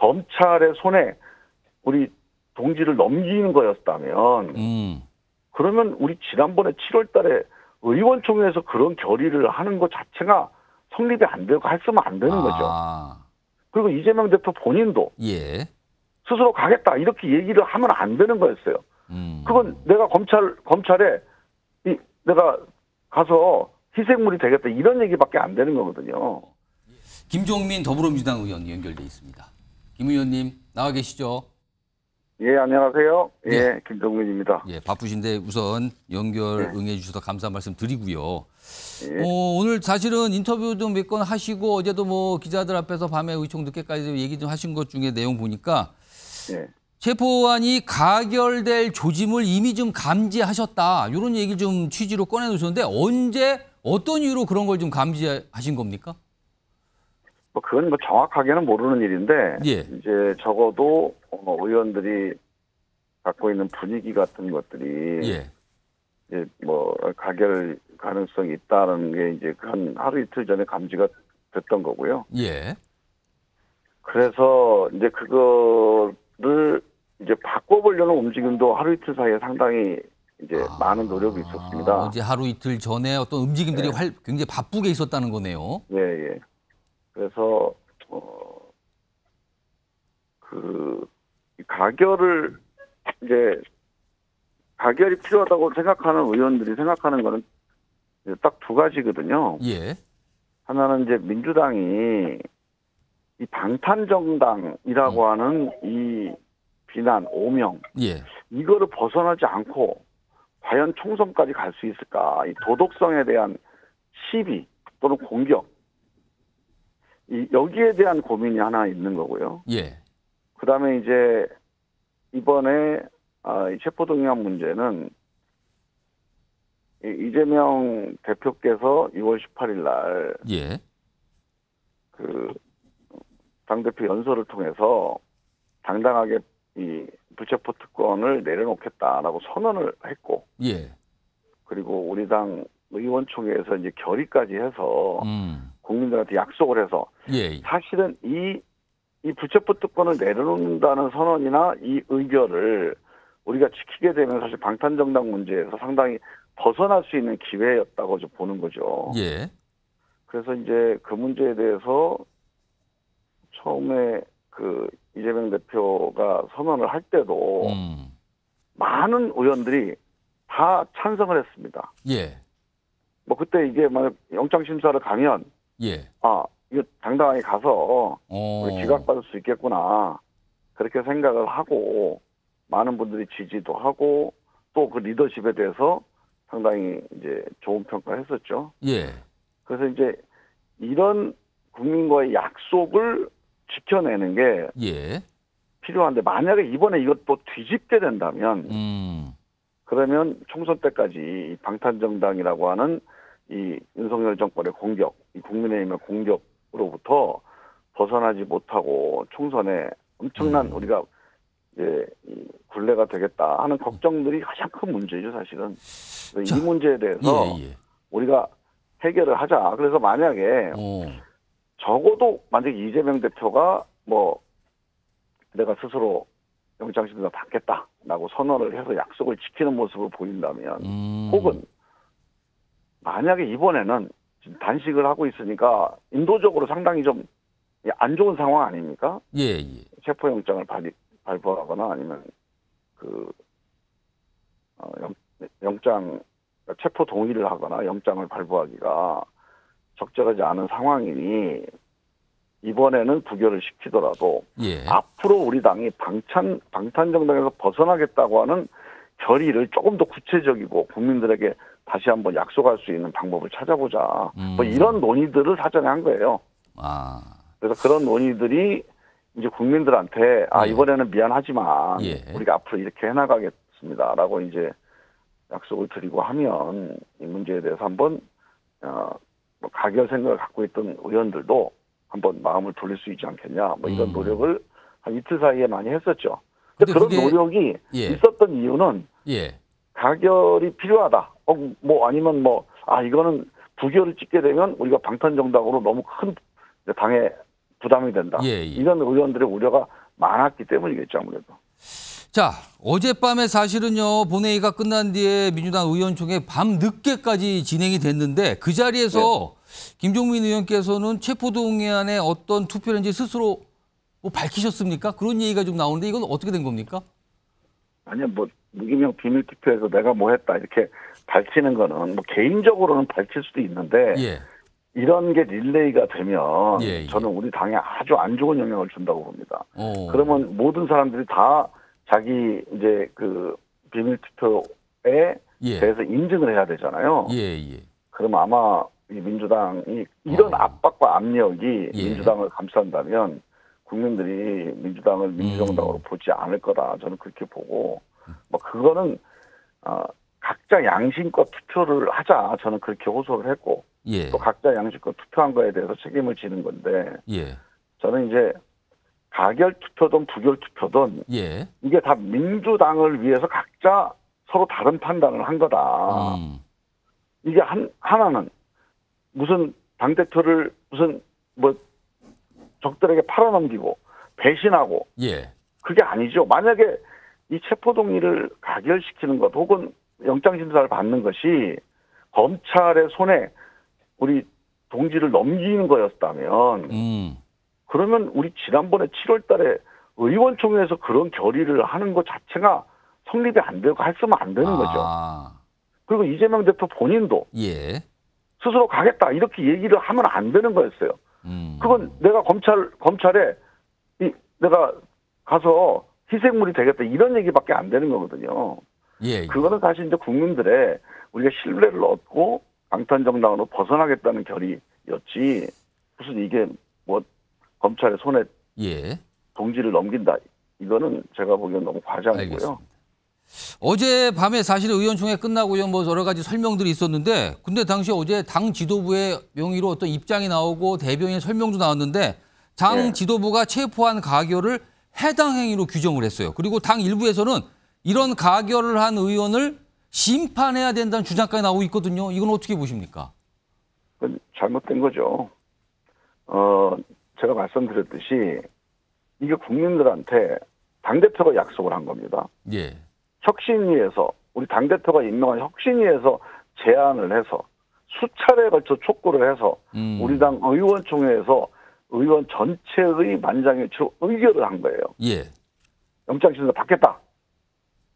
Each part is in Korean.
검찰의 손에 우리 동지를 넘기는 거였다면 그러면 우리 지난번에 7월 달에 의원총회에서 그런 결의를 하는 것 자체가 성립이 안 되고 했으면 안 되는 거죠. 그리고 이재명 대표 본인도 예. 스스로 가겠다 이렇게 얘기를 하면 안 되는 거였어요. 그건 내가 검찰에 내가 가서 희생물이 되겠다 이런 얘기밖에 안 되는 거거든요. 김종민 더불어민주당 의원 연결돼 있습니다. 김 의원님 나와 계시죠? 예, 안녕하세요. 예, 김종민입니다. 예, 바쁘신데 우선 연결 응해 주셔서 감사 말씀 드리고요. 예. 오늘 사실은 인터뷰도 몇 건 하시고 어제도 뭐 기자들 앞에서 밤에 의총 늦게까지 얘기 좀 하신 것 중에 내용 보니까 예. 체포안이 가결될 조짐을 이미 좀 감지하셨다. 이런 얘기 좀 취지로 꺼내놓으셨는데 언제 어떤 이유로 그런 걸 좀 감지하신 겁니까? 뭐 그건 뭐 정확하게는 모르는 일인데 예. 이제 적어도 의원들이 갖고 있는 분위기 같은 것들이 예. 이제 뭐 가결 가능성이 있다는 게 이제 한 하루 이틀 전에 감지가 됐던 거고요. 예. 그래서 이제 그거를 이제 바꿔보려는 움직임도 하루 이틀 사이에 상당히 이제 많은 노력이 있었습니다. 어제 하루 이틀 전에 어떤 움직임들이 네. 굉장히 바쁘게 있었다는 거네요. 예, 예. 그래서 이 가결을 이제 가결이 필요하다고 생각하는 의원들이 생각하는 거는 딱 두 가지거든요. 예. 하나는 이제 민주당이 이 방탄정당이라고 하는 이 비난, 오명 예. 이거를 벗어나지 않고 과연 총선까지 갈 수 있을까? 이 도덕성에 대한 시비 또는 공격 여기에 대한 고민이 하나 있는 거고요. 예. 그다음에 이제 이번에 이 체포동의안 문제는 이재명 대표께서 6월 18일 날 예. 그 당대표 연설을 통해서 당당하게 이 불체포 특권을 내려놓겠다라고 선언을 했고, 예. 그리고 우리 당 의원총회에서 이제 결의까지 해서 국민들한테 약속을 해서 예. 사실은 이 불체포 특권을 내려놓는다는 선언이나 이 의결을 우리가 지키게 되면 사실 방탄정당 문제에서 상당히 벗어날 수 있는 기회였다고 좀 보는 거죠. 예. 그래서 이제 그 문제에 대해서 처음에 그 이재명 대표가 선언을 할 때도 많은 의원들이 다 찬성을 했습니다. 예. 뭐 그때 이게 만약 영장 심사를 가면 예. 이거 당당하게 가서 우리 기각받을 수 있겠구나 그렇게 생각을 하고 많은 분들이 지지도 하고 또 그 리더십에 대해서 상당히 이제 좋은 평가를 했었죠. 예. 그래서 이제 이런 국민과의 약속을 지켜내는 게 예. 필요한데 만약에 이번에 이것도 뒤집게 된다면 그러면 총선 때까지 방탄정당이라고 하는 이 윤석열 정권의 공격, 이 국민의힘의 공격으로부터 벗어나지 못하고 총선에 엄청난 우리가 이제 이 굴레가 되겠다 하는 걱정들이 가장 큰 문제죠, 사실은. 이 문제에 대해서 우리가 해결을 하자. 그래서 만약에 적어도 만약에 이재명 대표가 뭐 내가 스스로 영장심사 받겠다라고 선언을 해서 약속을 지키는 모습을 보인다면 혹은 만약에 이번에는 지금 단식을 하고 있으니까 인도적으로 상당히 좀 안 좋은 상황 아닙니까? 예. 체포영장을 발부하거나 아니면 영장 체포 동의를 하거나 영장을 발부하기가 적절하지 않은 상황이니 이번에는 부결을 시키더라도 앞으로 우리 당이 방탄정당에서 벗어나겠다고 하는 결의를 조금 더 구체적이고 국민들에게 다시 한번 약속할 수 있는 방법을 찾아보자. 뭐 이런 논의들을 사전에 한 거예요. 그래서 그런 논의들이 이제 국민들한테 이번에는 미안하지만 우리가 앞으로 이렇게 해나가겠습니다라고 이제 약속을 드리고 하면 이 문제에 대해서 한번 뭐 가결 생각을 갖고 있던 의원들도 한번 마음을 돌릴 수 있지 않겠냐. 뭐 이런 노력을 한 이틀 사이에 많이 했었죠. 근데 그런 노력이 있었던 이유는 가결이 필요하다. 뭐 아니면 이거는 부결을 찍게 되면 우리가 방탄정당으로 너무 큰 당의 부담이 된다. 예, 예. 이런 의원들의 우려가 많았기 때문이겠죠, 아무래도. 자, 어젯밤에 사실은요, 본회의가 끝난 뒤에 민주당 의원총회 밤 늦게까지 진행이 됐는데 그 자리에서 김종민 의원께서는 체포동의안에 어떤 투표를 스스로 뭐 밝히셨습니까? 그런 얘기가 좀 나오는데 이건 어떻게 된 겁니까? 아니요, 뭐 무기명 비밀 투표에서 내가 뭐 했다 이렇게 밝히는 거는 뭐 개인적으로는 밝힐 수도 있는데 예. 이런 게 릴레이가 되면 예. 저는 우리 당에 아주 안 좋은 영향을 준다고 봅니다. 오. 그러면 모든 사람들이 다 자기 이제 그 비밀 투표에 대해서 인증을 해야 되잖아요. 예. 그럼 아마 이 민주당이 이런 압박과 압력이 민주당을 감싼다면 국민들이 민주당을 민주정당으로 보지 않을 거다. 저는 그렇게 보고 뭐 그거는 각자 양심껏 투표를 하자. 저는 그렇게 호소를 했고 또 각자 양심껏 투표한 거에 대해서 책임을 지는 건데 저는 이제 가결 투표든 부결 투표든 이게 다 민주당을 위해서 각자 서로 다른 판단을 한 거다. 이게 하나는 무슨 당대표를 무슨 뭐 적들에게 팔아넘기고 배신하고 그게 아니죠. 만약에 이 체포동의를 가결시키는 것 혹은 영장심사를 받는 것이 검찰의 손에 우리 동지를 넘기는 거였다면 그러면 우리 지난번에 7월 달에 의원총회에서 그런 결의를 하는 것 자체가 성립이 안 되고 했으면 안 되는 거죠. 그리고 이재명 대표 본인도 스스로 가겠다 이렇게 얘기를 하면 안 되는 거였어요. 그건 내가 검찰에 내가 가서 희생물이 되겠다 이런 얘기밖에 안 되는 거거든요. 그거는 사실 이제 국민들의 우리가 신뢰를 얻고 방탄정당으로 벗어나겠다는 결의였지 무슨 이게 뭐 검찰의 손에 동지를 넘긴다. 이거는 제가 보기엔 너무 과장이고요. 어제 밤에 사실 의원총회 끝나고요. 뭐 여러 가지 설명들이 있었는데 근데 당시 어제 당 지도부의 명의로 어떤 입장이 나오고 대변인 설명도 나왔는데 당 지도부가 체포한 가결을 해당 행위로 규정을 했어요. 그리고 당 일부에서는 이런 가결을 한 의원을 심판해야 된다는 주장까지 나오고 있거든요. 이건 어떻게 보십니까? 그건 잘못된 거죠. 제가 말씀드렸듯이 이게 국민들한테 당대표가 약속을 한 겁니다. 혁신위에서 우리 당대표가 임명한 혁신위에서 제안을 해서 수차례에 걸쳐 촉구를 해서 우리 당 의원총회에서 의원 전체의 만장일치로 의결을 한 거예요. 영장심사 받겠다.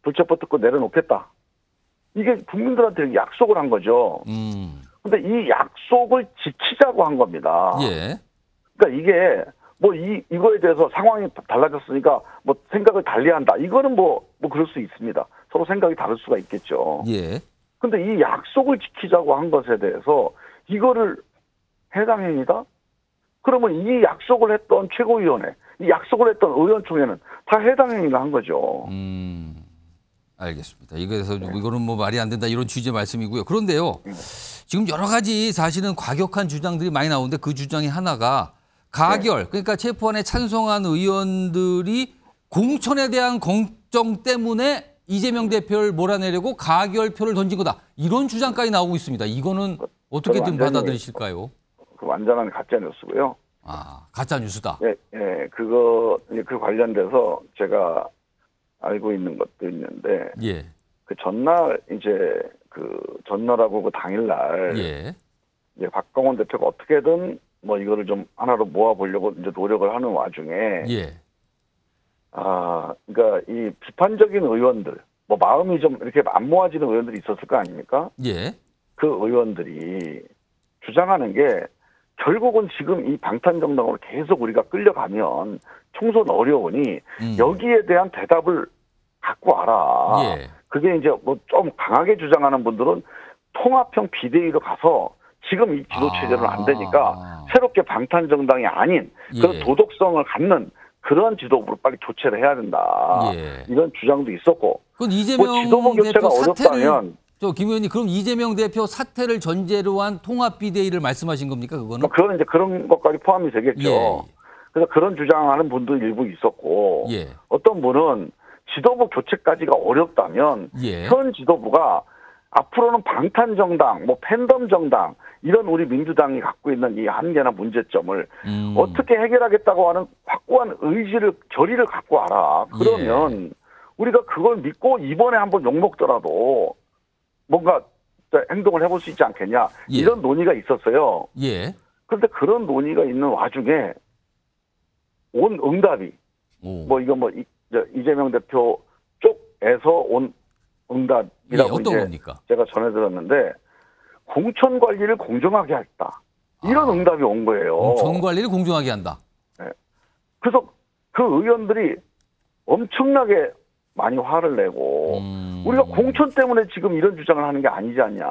불체포 특권 내려놓겠다. 이게 국민들한테 약속을 한 거죠. 근데 이 약속을 지키자고 한 겁니다. 그러니까 이게 뭐 이거에 대해서 상황이 달라졌으니까 뭐 생각을 달리한다. 이거는 뭐 그럴 수 있습니다. 서로 생각이 다를 수가 있겠죠. 근데 이 약속을 지키자고 한 것에 대해서 이거를 해당 행위다? 그러면 이 약속을 했던 최고위원회, 이 약속을 했던 의원총회는 다 해당 행위를 한 거죠. 알겠습니다. 이거는 뭐 말이 안 된다 이런 취지의 말씀이고요. 그런데요. 지금 여러 가지 사실은 과격한 주장들이 많이 나오는데 그 주장이 하나가 가결, 그러니까 체포안에 찬성한 의원들이 공천에 대한 걱정 때문에 이재명 대표를 몰아내려고 가결표를 던진 거다. 이런 주장까지 나오고 있습니다. 이거는 어떻게 좀 받아들이실까요? 그 완전한 가짜 뉴스고요. 가짜 뉴스다. 그 관련돼서 제가 알고 있는 것도 있는데, 그 전날 전날하고 그 당일날 이제 박광원 대표가 어떻게든 뭐 이거를 좀 하나로 모아보려고 이제 노력을 하는 와중에, 그러니까 이 비판적인 의원들, 뭐 마음이 좀 이렇게 안 모아지는 의원들이 있었을 거 아닙니까? 그 의원들이 주장하는 게 결국은 지금 이 방탄정당으로 계속 우리가 끌려가면 총선 어려우니 여기에 대한 대답을 갖고 와라. 그게 이제 뭐 좀 강하게 주장하는 분들은 통합형 비대위로 가서 지금 이 지도 체제는 안 되니까 새롭게 방탄정당이 아닌 그런 도덕성을 갖는 그런 지도부로 빨리 교체를 해야 된다. 이런 주장도 있었고. 그건 이재명 뭐 지도부 교체가 어렵다면. 김 의원님, 그럼 이재명 대표 사퇴를 전제로 한 통합 비대위를 말씀하신 겁니까, 그거는? 뭐 그건 이제 그런 것까지 포함이 되겠죠. 그래서 그런 주장하는 분도 일부 있었고, 어떤 분은 지도부 교체까지가 어렵다면 현 지도부가 앞으로는 방탄정당, 뭐 팬덤정당 이런 우리 민주당이 갖고 있는 이 한계나 문제점을 어떻게 해결하겠다고 하는 확고한 의지를 결의를 갖고 와라. 그러면 우리가 그걸 믿고 이번에 한번 욕먹더라도 뭔가 행동을 해볼 수 있지 않겠냐. 이런 논의가 있었어요. 그런데 그런 논의가 있는 와중에 온 응답이 뭐 이거 뭐 이재명 대표 쪽에서 온 응답이라고 어떤 이제 겁니까? 제가 전해 들었는데 공천 관리를 공정하게 했다. 이런 응답이 온 거예요. 공천 관리를 공정하게 한다. 네. 그래서 그 의원들이 엄청나게 많이 화를 내고 우리가 공천 때문에 지금 이런 주장을 하는 게 아니지 않냐.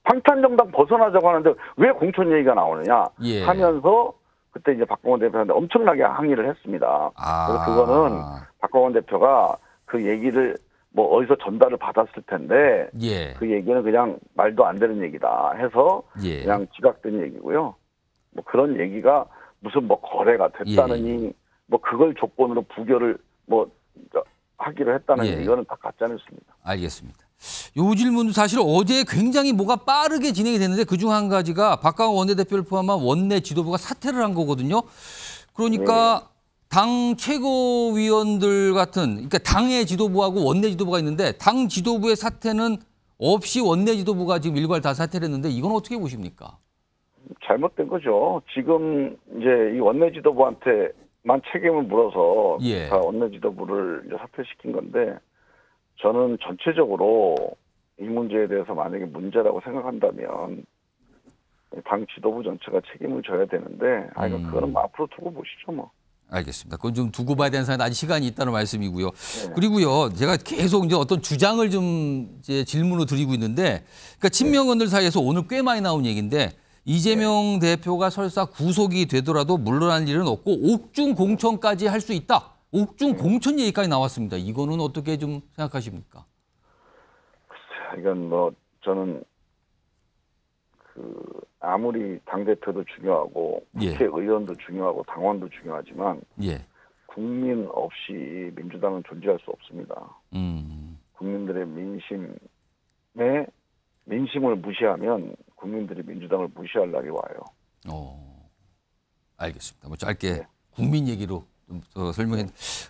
방탄정당 벗어나자고 하는데 왜 공천 얘기가 나오느냐 하면서 그때 이제 박광원 대표한테 엄청나게 항의를 했습니다. 그래서 그거는 박광원 대표가 그 얘기를 뭐 어디서 전달을 받았을 텐데 그 얘기는 그냥 말도 안 되는 얘기다 해서 그냥 지각된 얘기고요. 뭐 그런 얘기가 무슨 뭐 거래가 됐다느니 뭐 그걸 조건으로 부결을 뭐 하기로 했다는 이거는 다 가짜 뉴스입니다. 알겠습니다. 요 질문도 사실 어제 굉장히 뭐가 빠르게 진행이 됐는데 그중 한 가지가 박광원 원내대표를 포함한 원내 지도부가 사퇴를 한 거거든요. 그러니까 당 최고위원들 같은 그러니까 당의 지도부하고 원내 지도부가 있는데 당 지도부의 사퇴는 없이 원내 지도부가 지금 일괄 다 사퇴를 했는데 이건 어떻게 보십니까? 잘못된 거죠. 지금 이제 이 원내 지도부한테만 책임을 물어서 다 원내 지도부를 이제 사퇴시킨 건데 저는 전체적으로 이 문제에 대해서 만약에 문제라고 생각한다면 당 지도부 전체가 책임을 져야 되는데 그거는 뭐 앞으로 두고 보시죠 뭐. 알겠습니다. 그건 좀 두고 봐야 되는 사안은 아직 시간이 있다는 말씀이고요. 그리고요, 제가 계속 이제 어떤 주장을 좀 이제 질문으로 드리고 있는데, 그러니까 친명원들 사이에서 오늘 꽤 많이 나온 얘기인데, 이재명 대표가 설사 구속이 되더라도 물러날 일은 없고 옥중 공천까지 할 수 있다. 옥중 공천 얘기까지 나왔습니다. 이거는 어떻게 좀 생각하십니까? 이건 뭐 저는 아무리 당대표도 중요하고 국회의원도 중요하고 당원도 중요하지만 국민 없이 민주당은 존재할 수 없습니다. 국민들의 민심을 무시하면 국민들이 민주당을 무시할 날이 와요. 알겠습니다. 뭐 짧게 국민 얘기로 좀 더 설명해.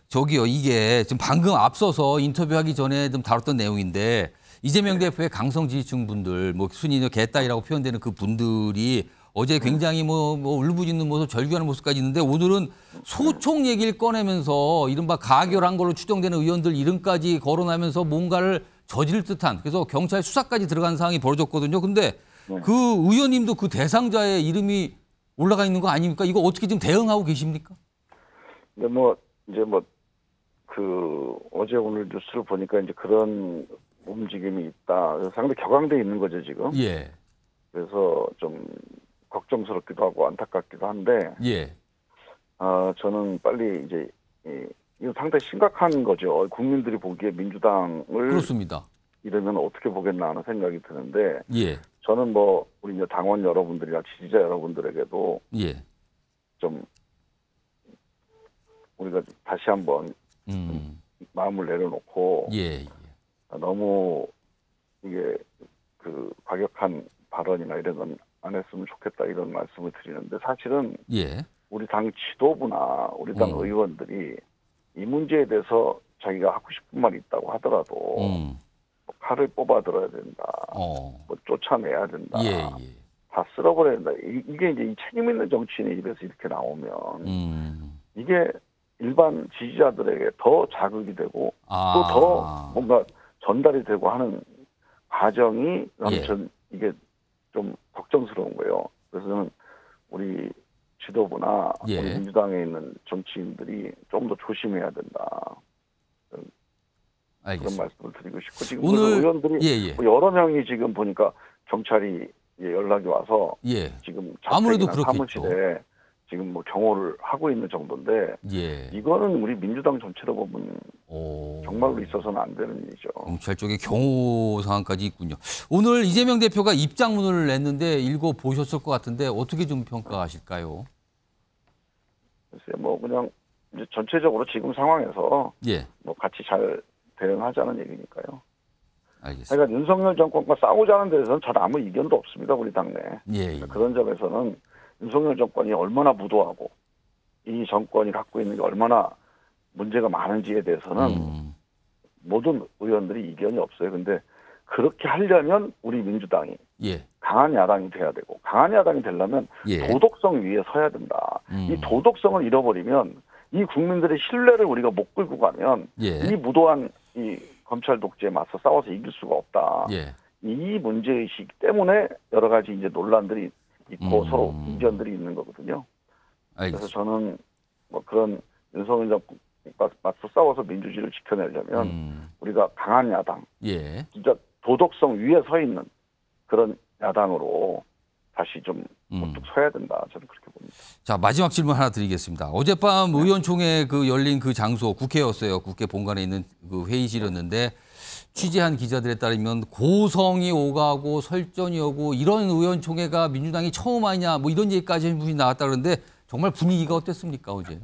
저기요, 이게 지금 방금 앞서서 인터뷰하기 전에 좀 다뤘던 내용인데 이재명 대표의 강성 지지층 분들, 뭐 순위 개딸이라고 표현되는 그 분들이 어제 굉장히 뭐 울부짖는 모습, 절규하는 모습까지 있는데 오늘은 소총 얘기를 꺼내면서 이른바 가결한 걸로 추정되는 의원들 이름까지 거론하면서 뭔가를 저지를 듯한 그래서 경찰 수사까지 들어간 상황이 벌어졌거든요. 근데 그 의원님도 그 대상자의 이름이 올라가 있는 거 아닙니까? 이거 어떻게 좀 대응하고 계십니까? 근데 어제 오늘 뉴스를 보니까 이제 그런 움직임이 있다. 그래서 상당히 격앙돼 있는 거죠, 지금. 그래서 좀 걱정스럽기도 하고 안타깝기도 한데, 저는 빨리 이제, 이거 상당히 심각한 거죠. 국민들이 보기에 민주당을. 그렇습니다. 이러면 어떻게 보겠나 하는 생각이 드는데, 저는 뭐, 우리 이제 당원 여러분들이나 지지자 여러분들에게도 좀, 우리가 다시 한번 마음을 내려놓고, 너무 이게 과격한 발언이나 이런 건 안 했으면 좋겠다 이런 말씀을 드리는데 사실은 우리 당 지도부나 우리 당 의원들이 이 문제에 대해서 자기가 하고 싶은 말이 있다고 하더라도 뭐 칼을 뽑아들어야 된다, 뭐 쫓아내야 된다, 다 쓸어버려야 된다. 이게 이제 이 책임 있는 정치인의 입에서 이렇게 나오면 이게 일반 지지자들에게 더 자극이 되고 또 더 뭔가 전달이 되고 하는 과정이 전 이게 좀 걱정스러운 거예요. 그래서 저는 우리 지도부나 우리 민주당에 있는 정치인들이 좀 더 조심해야 된다. 그런 말씀을 드리고 싶고 지금 오늘 의원들이 여러 명이 지금 보니까 경찰이 연락이 와서 지금 아무래도 사무실에 지금 뭐 경호를 하고 있는 정도인데 이거는 우리 민주당 전체로 보면 정말로 있어서는 안 되는 일이죠. 경찰 쪽에 경호 상황까지 있군요. 오늘 이재명 대표가 입장문을 냈는데 읽어보셨을 것 같은데 어떻게 좀 평가하실까요? 글쎄요, 뭐 그냥 이제 전체적으로 지금 상황에서 뭐 같이 잘 대응하자는 얘기니까요. 알겠습니다. 그러니까 윤석열 정권과 싸우자는 데서는 잘 아무 이견도 없습니다. 우리 당내. 예. 그런 점에서는 윤석열 정권이 얼마나 무도하고 이 정권이 갖고 있는 게 얼마나 문제가 많은지에 대해서는 모든 의원들이 이견이 없어요. 근데 그렇게 하려면 우리 민주당이 예. 강한 야당이 돼야 되고, 강한 야당이 되려면 예. 도덕성 위에 서야 된다. 이 도덕성을 잃어버리면 이 국민들의 신뢰를 우리가 못 끌고 가면 예. 이 무도한 이 검찰 독재에 맞서 싸워서 이길 수가 없다. 예. 이 문제의식 때문에 여러 가지 이제 논란들이 있고 서로 이견들이 있는 거거든요. 알겠습니다. 그래서 저는 뭐 그런 윤석열 정권과 맞서 싸워서 민주주의를 지켜내려면 우리가 강한 야당, 예. 진짜 도덕성 위에 서 있는 그런 야당으로 다시 좀 우뚝 서야 된다. 저는 그렇게 봅니다. 자, 마지막 질문 하나 드리겠습니다. 어젯밤 의원총회 열린 그 장소 국회였어요. 국회 본관에 있는 그 회의실이었는데 취재한 기자들에 따르면 고성이 오가고 설전이 오고 이런 의원총회가 민주당이 처음 아니냐 뭐 이런 얘기까지 분이 나왔다 그러는데 정말 분위기가 어땠습니까 어제?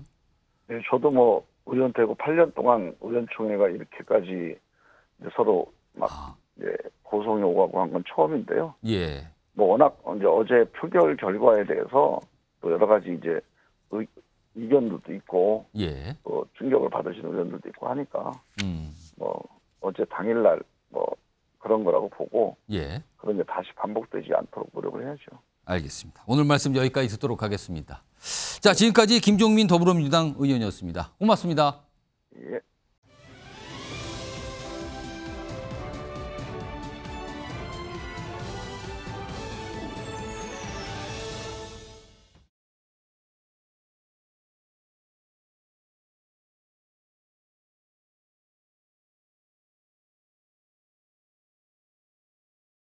네, 저도 뭐 의원 되고 8년 동안 의원총회가 이렇게까지 이제 서로 막 이제 고성이 오가고 한 건 처음인데요. 예. 뭐 워낙 이제 어제 표결 결과에 대해서 또 여러 가지 이제 이견들도 있고, 예. 또 충격을 받으시는 의원들도 있고 하니까 뭐 어제 당일날 뭐 그런 거라고 보고, 예. 그런 게 다시 반복되지 않도록 노력을 해야죠. 알겠습니다. 오늘 말씀 여기까지 듣도록 하겠습니다. 자, 지금까지 김종민 더불어민주당 의원이었습니다. 고맙습니다. 예.